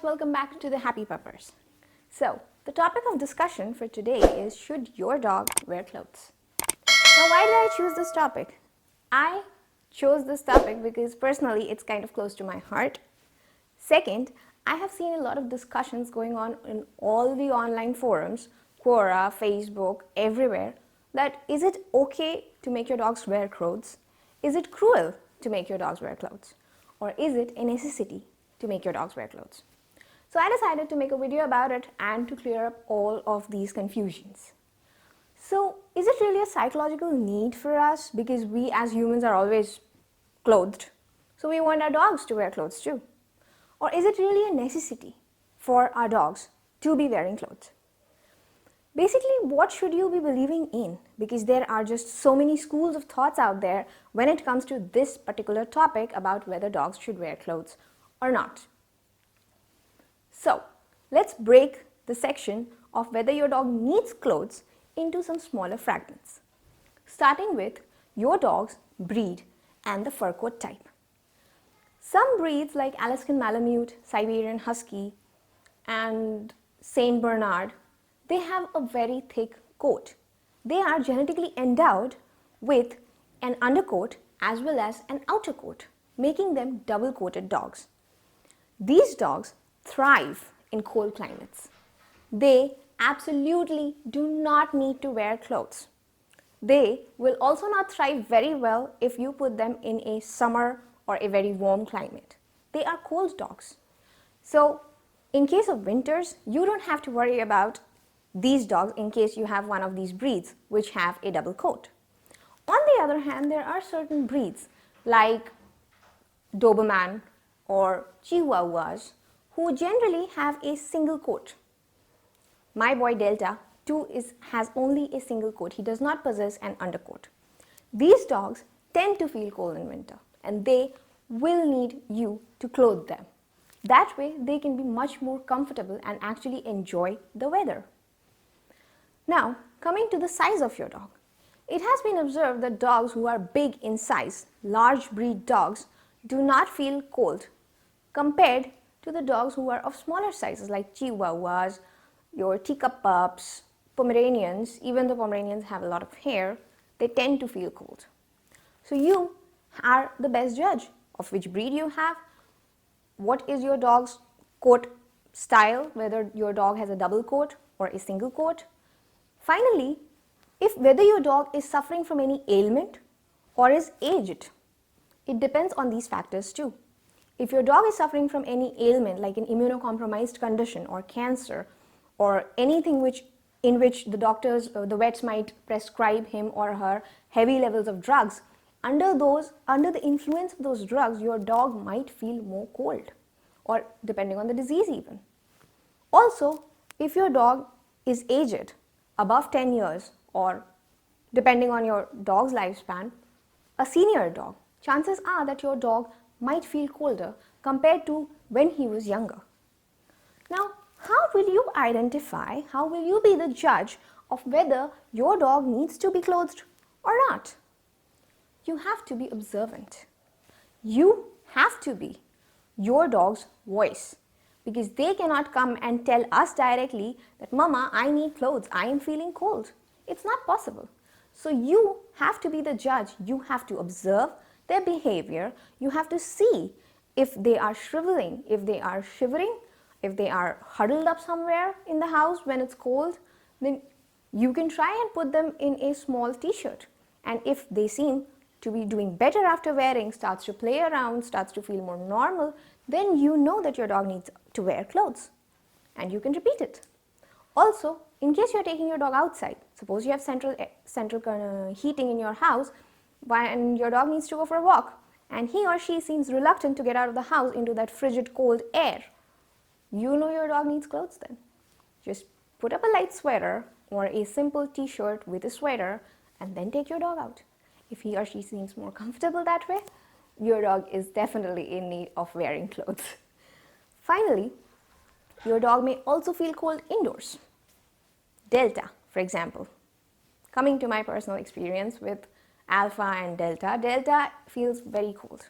welcome back to the Happy Puppers. So, the topic of discussion for today is, should your dog wear clothes? Now, why did I choose this topic? I chose this topic because personally it's kind of close to my heart. Second, I have seen a lot of discussions going on in all the online forums, Quora, Facebook, everywhere, that is it okay to make your dogs wear clothes? Is it cruel to make your dogs wear clothes? Or is it a necessity to make your dogs wear clothes? So I decided to make a video about it and to clear up all of these confusions. So is it really a psychological need for us, because we as humans are always clothed, so we want our dogs to wear clothes too? Or is it really a necessity for our dogs to be wearing clothes? Basically, what should you be believing in? Because there are just so many schools of thoughts out there when it comes to this particular topic about whether dogs should wear clothes or not. So, let's break the section of whether your dog needs clothes into some smaller fragments, starting with your dog's breed and the fur coat type. Some breeds like Alaskan Malamute, Siberian Husky, and Saint Bernard, they have a very thick coat. They are genetically endowed with an undercoat as well as an outer coat, making them double-coated dogs. These dogs thrive in cold climates. They absolutely do not need to wear clothes. They will also not thrive very well if you put them in a summer or a very warm climate. They are cold dogs. So in case of winters, you don't have to worry about these dogs in case you have one of these breeds which have a double coat. On the other hand, there are certain breeds like Doberman or Chihuahuas who generally have a single coat. My boy Delta too has only a single coat. He does not possess an undercoat. These dogs tend to feel cold in winter and they will need you to clothe them. That way they can be much more comfortable and actually enjoy the weather. Now, coming to the size of your dog. It has been observed that dogs who are big in size, large breed dogs, do not feel cold compared to the dogs who are of smaller sizes like Chihuahuas, your teacup pups, Pomeranians. Even though Pomeranians have a lot of hair, they tend to feel cold. So you are the best judge of which breed you have, what is your dog's coat style, whether your dog has a double coat or a single coat. Finally, whether your dog is suffering from any ailment or is aged. It depends on these factors too. If your dog is suffering from any ailment like an immunocompromised condition or cancer or anything in which the vets might prescribe him or her heavy levels of drugs, under the influence of those drugs, your dog might feel more cold, or depending on the disease even. Also, if your dog is aged, above 10 years, or depending on your dog's lifespan, a senior dog, chances are that your dog might feel colder compared to when he was younger. Now, how will you identify, how will you be the judge of whether your dog needs to be clothed or not? You have to be observant. You have to be your dog's voice, because they cannot come and tell us directly that, Mama, I need clothes, I am feeling cold. It's not possible. So you have to be the judge. You have to observe their behavior. You have to see if they are shriveling, if they are shivering, if they are huddled up somewhere in the house when it's cold. Then you can try and put them in a small t-shirt. And if they seem to be doing better after wearing, starts to play around, starts to feel more normal, then you know that your dog needs to wear clothes and you can repeat it. Also, in case you're taking your dog outside, suppose you have central heating in your house and your dog needs to go for a walk and he or she seems reluctant to get out of the house into that frigid cold air, you know your dog needs clothes then. Just put up a light sweater or a simple t-shirt with a sweater and then take your dog out. If he or she seems more comfortable that way, your dog is definitely in need of wearing clothes. Finally, your dog may also feel cold indoors. Delta, for example. Coming to my personal experience with Alpha and Delta, Delta feels very cold.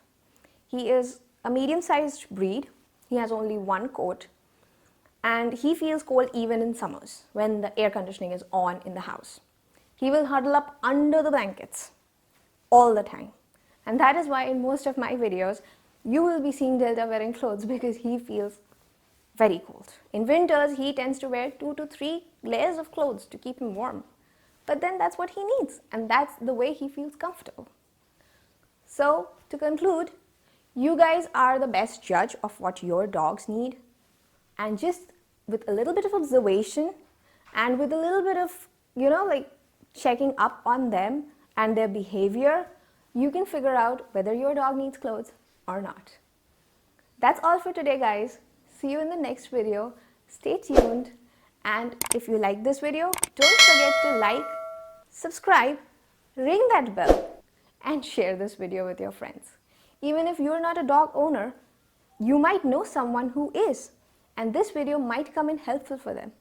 He is a medium-sized breed. He has only one coat and he feels cold even in summers when the air conditioning is on in the house. He will huddle up under the blankets all the time. And that is why in most of my videos, you will be seeing Delta wearing clothes because he feels very cold. In winters, he tends to wear 2 to 3 layers of clothes to keep him warm. But then that's what he needs, and that's the way he feels comfortable. So, to conclude, you guys are the best judge of what your dogs need. And just with a little bit of observation and with a little bit of, checking up on them and their behavior, you can figure out whether your dog needs clothes or not. That's all for today, guys. See you in the next video. Stay tuned. And if you like this video, don't forget to like, subscribe, ring that bell, and share this video with your friends. Even if you're not a dog owner, you might know someone who is, and this video might come in helpful for them.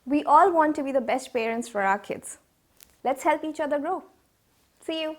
We all want to be the best parents for our kids. Let's help each other grow. See you.